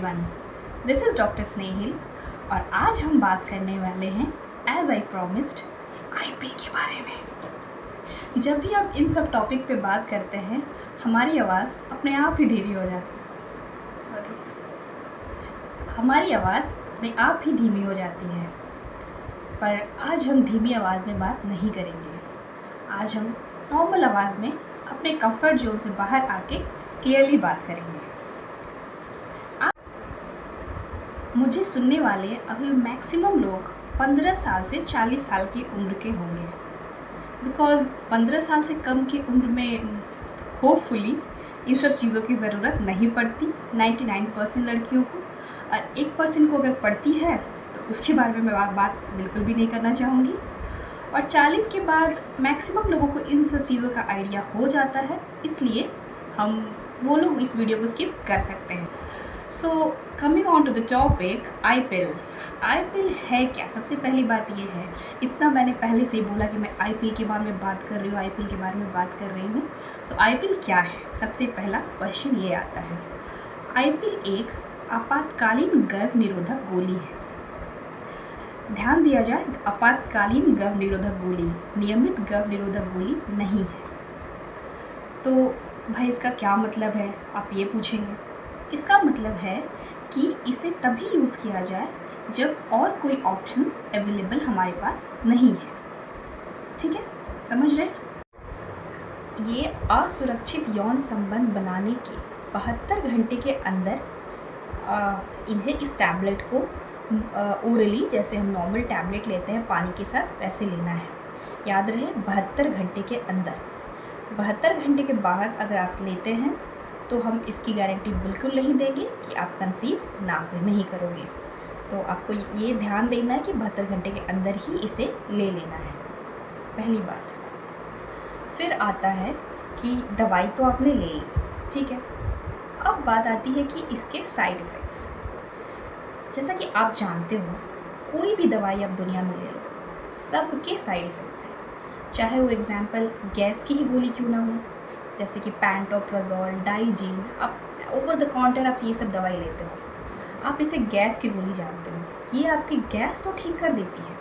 Everyone, this is doctor स्नेहिल और आज हम बात करने वाले हैं एज आई प्रॉमिस्ड आईपीएल के बारे में। जब भी हम इन सब टॉपिक पे बात करते हैं हमारी आवाज़ अपने आप ही धीमी हो जाती है हमारी आवाज़ अपने आप ही धीमी हो जाती है। पर आज हम धीमी आवाज़ में बात नहीं करेंगे। आज हम नॉर्मल आवाज़ में अपने कंफर्ट जोन से बाहर आके क्लियरली बात करेंगे। मुझे सुनने वाले अभी मैक्सिमम लोग 15 साल से 40 साल की उम्र के होंगे, बिकॉज़ 15 साल से कम की उम्र में होपफुली इन सब चीज़ों की ज़रूरत नहीं पड़ती 99% लड़कियों को, और 1% को अगर पड़ती है तो उसके बारे में मैं बात बिल्कुल भी नहीं करना चाहूँगी। और 40 के बाद मैक्सिमम लोगों को इन सब चीज़ों का आइडिया हो जाता है, इसलिए हम वो लोग इस वीडियो को स्किप कर सकते हैं। So coming on to the topic IPL है क्या। सबसे पहली बात ये है, इतना मैंने पहले से ही बोला कि मैं आईपीएल के बारे में बात कर रही हूँ, आईपीएल के बारे में बात कर रही हूँ। तो आईपीएल क्या है, सबसे पहला क्वेश्चन ये आता है। आईपीएल एक आपातकालीन गर्भ निरोधक गोली है। ध्यान दिया जाए, आपातकालीन गर्भ निरोधक गोली, नियमित गर्भ निरोधक गोली नहीं है। तो भाई इसका क्या मतलब है, आप ये पूछेंगे। इसका मतलब है कि इसे तभी यूज़ किया जाए जब और कोई ऑप्शंस अवेलेबल हमारे पास नहीं है। ठीक है, समझ रहे। ये असुरक्षित यौन संबंध बनाने के 72 घंटे के अंदर इन्हें इस टैबलेट को ओरली, जैसे हम नॉर्मल टैबलेट लेते हैं पानी के साथ, वैसे लेना है। याद रहे 72 घंटे के अंदर। 72 घंटे के बाद अगर आप लेते हैं तो हम इसकी गारंटी बिल्कुल नहीं देंगे कि आप कंसीव नहीं करोगे। तो आपको ये ध्यान देना है कि 72 घंटे के अंदर ही इसे ले लेना है, पहली बात। फिर आता है कि दवाई तो आपने ले ली, ठीक है। अब बात आती है कि इसके साइड इफ़ेक्ट्स। जैसा कि आप जानते हो, कोई भी दवाई आप दुनिया में ले लो, सबके साइड इफ़ेक्ट्स हैं। चाहे वो एग्जाम्पल गैस की ही गोली क्यों ना हो, जैसे कि पैंटोप्राज़ोल, डाइजीन, आप ओवर द काउंटर आप ये सब दवाई लेते हो। आप इसे गैस की गोली जानते हो, ये आपकी गैस तो ठीक कर देती है,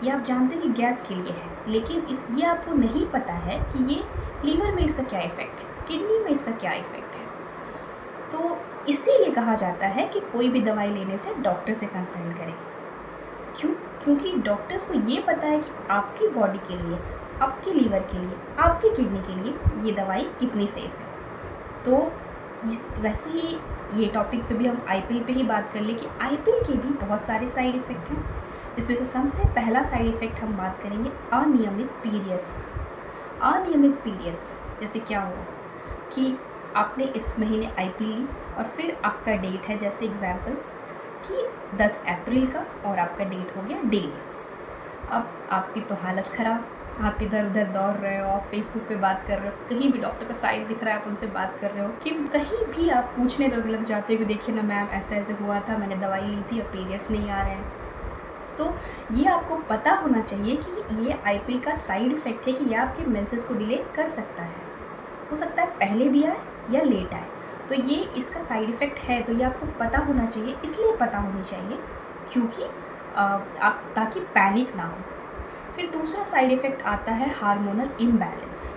ये आप जानते हैं कि गैस के लिए है, लेकिन ये आपको नहीं पता है कि ये लीवर में इसका क्या इफ़ेक्ट है, किडनी में इसका क्या इफ़ेक्ट है। तो इसीलिए कहा जाता है कि कोई भी दवाई लेने से डॉक्टर से कंसल्ट करें। क्यों? क्योंकि डॉक्टर्स को ये पता है कि आपकी बॉडी के लिए, आपके लीवर के लिए, आपकी किडनी के लिए ये दवाई कितनी सेफ़ है। तो वैसे ही ये टॉपिक पे भी हम आईपीएल पे ही बात कर ले कि आईपीएल के भी बहुत सारे साइड इफ़ेक्ट हैं। इसमें से सबसे पहला साइड इफ़ेक्ट हम बात करेंगे अनियमित पीरियड्स। अनियमित पीरियड्स जैसे क्या हुआ कि आपने इस महीने आईपीएल ली और फिर आपका डेट है, जैसे एग्जाम्पल कि 10 अप्रैल का, और आपका डेट हो गया डिले। अब आपकी तो हालत ख़राब, आप इधर उधर दौड़ रहे हो, आप फेसबुक पे बात कर रहे हो, कहीं भी डॉक्टर का साइट दिख रहा है आप उनसे बात कर रहे हो, कि कहीं भी आप पूछने लग जाते हो कि देखिए ना मैम, ऐसा ऐसे हुआ था, मैंने दवाई ली थी, अब पीरियड्स नहीं आ रहे हैं। तो ये आपको पता होना चाहिए कि ये आईपीएल का साइड इफ़ेक्ट है कि ये आपके मेंसेस को डिले कर सकता है। हो सकता है पहले भी आए या लेट आए, तो ये इसका साइड इफ़ेक्ट है। तो ये आपको पता होना चाहिए, इसलिए पता होनी चाहिए क्योंकि आप ताकि पैनिक ना हो। फिर दूसरा साइड इफ़ेक्ट आता है हार्मोनल इम्बैलेंस।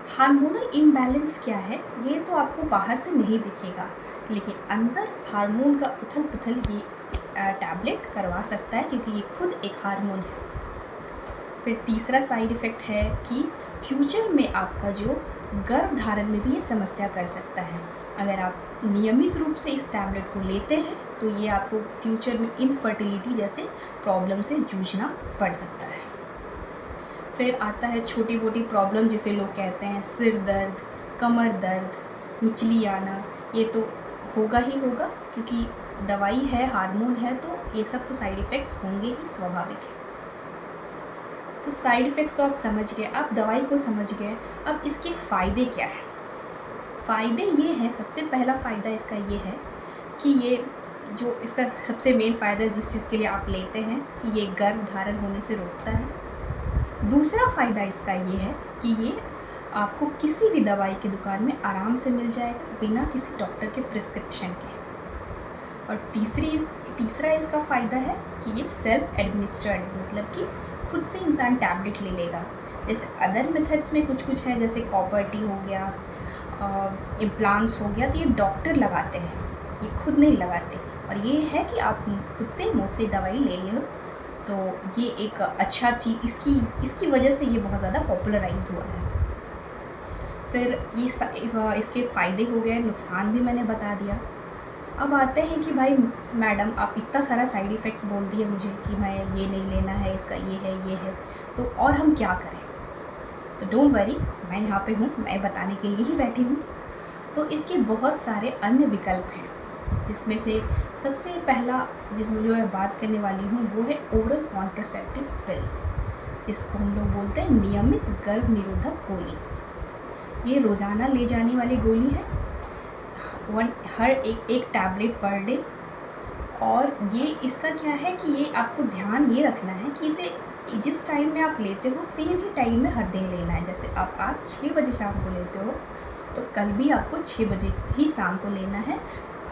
हार्मोनल इम्बैलेंस क्या है, ये तो आपको बाहर से नहीं दिखेगा, लेकिन अंदर हार्मोन का उथल पुथल ये टैबलेट करवा सकता है, क्योंकि ये खुद एक हार्मोन है। फिर तीसरा साइड इफ़ेक्ट है कि फ्यूचर में आपका जो गर्भ धारण में भी ये समस्या कर सकता है। अगर आप नियमित रूप से इस टैबलेट को लेते हैं तो ये आपको फ्यूचर में इनफर्टिलिटी जैसे प्रॉब्लम से जूझना पड़ सकता है। फिर आता है छोटी मोटी प्रॉब्लम, जिसे लोग कहते हैं सिर दर्द, कमर दर्द, मिचली आना। ये तो होगा ही होगा, क्योंकि दवाई है, हार्मोन है, तो ये सब तो साइड इफ़ेक्ट्स होंगे ही, स्वाभाविक है। तो साइड इफ़ेक्ट्स तो आप समझ गए, आप दवाई को समझ गए। अब इसके फ़ायदे क्या हैं? फ़ायदे ये हैं, सबसे पहला फ़ायदा इसका ये है कि ये जो इसका सबसे मेन फ़ायदा जिस चीज़ के लिए आप लेते हैं कि ये गर्भ धारण होने से रोकता है। दूसरा फ़ायदा इसका ये है कि ये आपको किसी भी दवाई की दुकान में आराम से मिल जाएगा, बिना किसी डॉक्टर के प्रिस्क्रिप्शन के। और तीसरा इसका फ़ायदा है कि ये सेल्फ एडमिनिस्ट्रेड, मतलब कि खुद से इंसान टैबलेट ले लेगा। जैसे अदर मेथड्स में कुछ है, जैसे कॉपर टी हो गया, इम्प्लांट्स हो गया, तो ये डॉक्टर लगाते हैं, ये खुद नहीं लगाते। और ये है कि आप खुद से मुँह से दवाई ले लियो, तो ये एक अच्छा चीज़, इसकी वजह से ये बहुत ज़्यादा पॉपुलराइज हुआ है। फिर ये इसके फ़ायदे हो गए, नुकसान भी मैंने बता दिया। अब आते हैं कि भाई मैडम आप इतना सारा साइड इफ़ेक्ट्स बोल दिए मुझे कि मैं ये नहीं लेना है, इसका ये है, तो और हम क्या करें? तो डोंट वरी, मैं यहाँ पे हूँ, मैं बताने के लिए ही बैठी हूँ। तो इसके बहुत सारे अन्य विकल्प हैं, जिसमें से सबसे पहला जिसमें जो मैं बात करने वाली हूँ वो है ओरल कॉन्ट्रासेप्टिव पिल। इसको हम लोग बोलते हैं नियमित गर्भ निरोधक गोली। ये रोज़ाना ले जाने वाली गोली है, हर एक टैबलेट पर डे। और ये इसका क्या है कि ये आपको ध्यान ये रखना है कि इसे जिस टाइम में आप लेते हो सेम ही टाइम में हर दिन लेना है। जैसे आप आज 6 बजे शाम को लेते हो, तो कल भी आपको 6 बजे ही शाम को लेना है,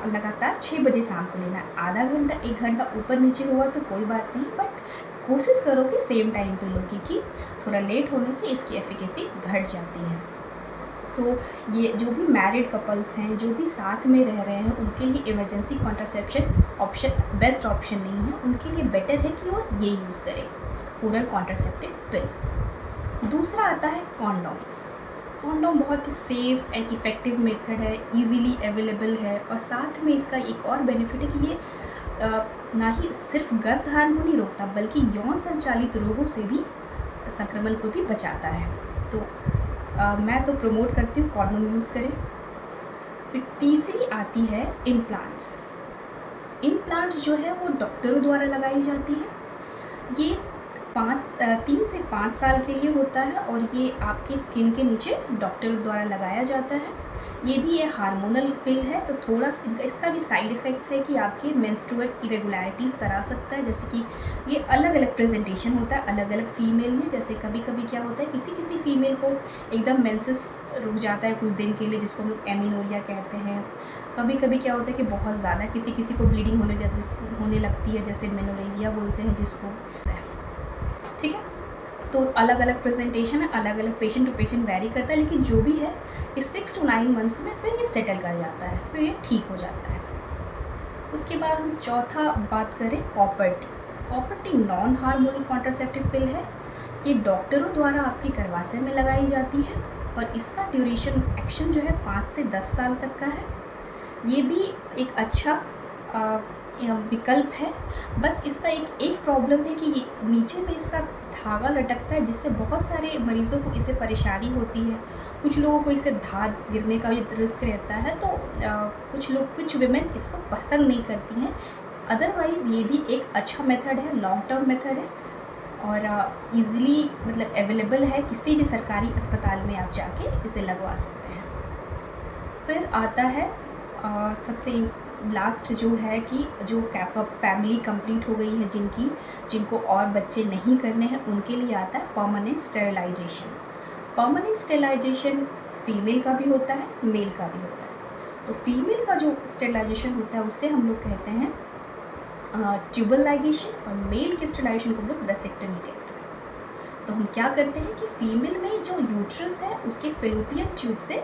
लगातार 6 बजे शाम को लेना है। आधा घंटा 1 घंटा ऊपर नीचे हुआ तो कोई बात नहीं, बट कोशिश करो कि सेम टाइम पे लो, क्योंकि थोड़ा लेट होने से इसकी एफिकेसी घट जाती है। तो ये जो भी मैरिड कपल्स हैं, जो भी साथ में रह रहे हैं, उनके लिए emergency contraception option best option नहीं है, उनके लिए बेटर है कि वो ये यूज़ करें, ओरल कॉन्ट्रासेप्टिव पिल। दूसरा आता है कॉन्डोम। कॉन्डोम बहुत ही सेफ़ एंड इफ़ेक्टिव मेथड है, इजीली अवेलेबल है, और साथ में इसका एक और बेनिफिट है कि ये ना ही सिर्फ गर्भधारण को नहीं रोकता, बल्कि यौन संचालित रोगों से भी, संक्रमण को भी बचाता है। तो मैं तो प्रमोट करती हूँ कॉन्डोम यूज़ करें। फिर तीसरी आती है इम्प्लांट्स। इम्प्लांट्स जो है वो डॉक्टरों द्वारा लगाई जाती है। ये 3 से 5 साल के लिए होता है, और ये आपकी स्किन के नीचे डॉक्टरों द्वारा लगाया जाता है। ये भी एक हार्मोनल पिल है, तो थोड़ा इसका भी साइड इफ़ेक्ट्स है कि आपके मेंस्ट्रुअल इरेगुलरिटीज़ करा सकता है। जैसे कि ये अलग अलग प्रेजेंटेशन होता है अलग अलग फ़ीमेल में। जैसे कभी कभी क्या होता है, किसी फ़ीमेल को एकदम मेंसेस रुक जाता है कुछ दिन के लिए, जिसको हम लोग एमिनोरिया कहते हैं। कभी कभी क्या होता है कि बहुत ज़्यादा किसी को ब्लीडिंग होने लगती है, जैसे मेनोरेजिया बोलते हैं जिसको, ठीक है। तो अलग अलग प्रेजेंटेशन है, अलग अलग पेशेंट टू पेशेंट वैरी करता है, लेकिन जो भी है कि 6 to 9 मंथ्स में फिर ये सेटल कर जाता है, फिर ये ठीक हो जाता है। उसके बाद हम चौथा बात करें copper T. Copper T non hormonal contraceptive पिल है, ये डॉक्टरों द्वारा आपकी गर्भाशय में लगाई जाती है, और इसका ड्यूरेशन एक्शन जो है 5 से 10 साल तक का है। ये भी एक अच्छा विकल्प है। बस इसका एक प्रॉब्लम है कि नीचे में इसका धागा लटकता है, जिससे बहुत सारे मरीज़ों को इसे परेशानी होती है। कुछ लोगों को इसे धात गिरने का भी रिस्क रहता है, तो कुछ विमेन इसको पसंद नहीं करती हैं। अदरवाइज़ ये भी एक अच्छा मेथड है, लॉन्ग टर्म मेथड है, और ईज़िली मतलब अवेलेबल है, किसी भी सरकारी अस्पताल में आप जाके इसे लगवा सकते हैं। फिर आता है सबसे लास्ट जो है कि जो फैमिली कंप्लीट हो गई है, जिनको और बच्चे नहीं करने हैं, उनके लिए आता है permanent sterilisation. Permanent sterilisation female का भी होता है, मेल का भी होता है। तो फीमेल का जो स्टेरिलाइजेशन होता है उसे हम लोग कहते हैं ट्यूबल लाइगेशन, और मेल के स्टेरिलाइजेशन को हम लोग वेसेक्टमी कहते हैं। तो हम क्या करते हैं कि फीमेल में जो यूट्रस है उसके फेलोपियन ट्यूब से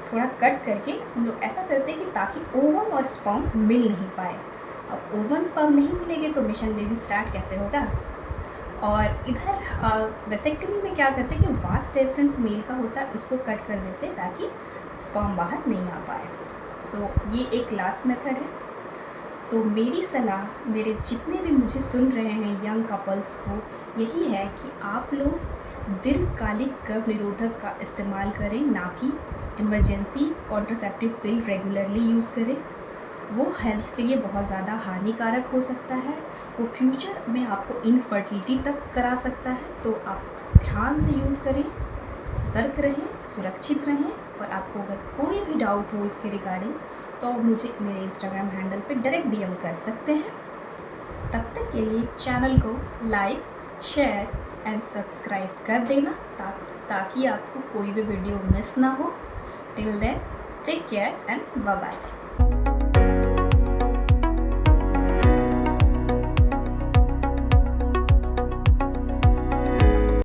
थोड़ा कट करके हम लोग ऐसा करते हैं कि ताकि ओवम और स्पर्म मिल नहीं पाए। अब ओवम स्पर्म नहीं मिलेंगे तो मिशन बेबी स्टार्ट कैसे होगा। और इधर वेसेक्टमी में क्या करते हैं कि वास्ट डिफरेंस मेल का होता है, उसको कट कर देते हैं ताकि स्पर्म बाहर नहीं आ पाए। सो ये एक लास्ट मेथड है। तो मेरी सलाह मेरे जितने भी मुझे सुन रहे हैं यंग कपल्स को यही है कि आप लोग दीर्घकालिक गर्भ निरोधक का इस्तेमाल करें, ना कि इमरजेंसी कॉन्ट्रासेप्टिव पिल रेगुलरली यूज़ करें। वो हेल्थ के लिए बहुत ज़्यादा हानिकारक हो सकता है, वो फ्यूचर में आपको इनफर्टिलिटी तक करा सकता है। तो आप ध्यान से यूज़ करें, सतर्क रहें, सुरक्षित रहें। और आपको अगर कोई भी डाउट हो इसके रिगार्डिंग तो मुझे मेरे इंस्टाग्राम हैंडल पे डायरेक्ट DM कर सकते हैं। तब तक के लिए चैनल को लाइक, शेयर एंड सब्सक्राइब कर देना ताकि आपको कोई भी वीडियो मिस ना हो। Till then, take care and bye-bye.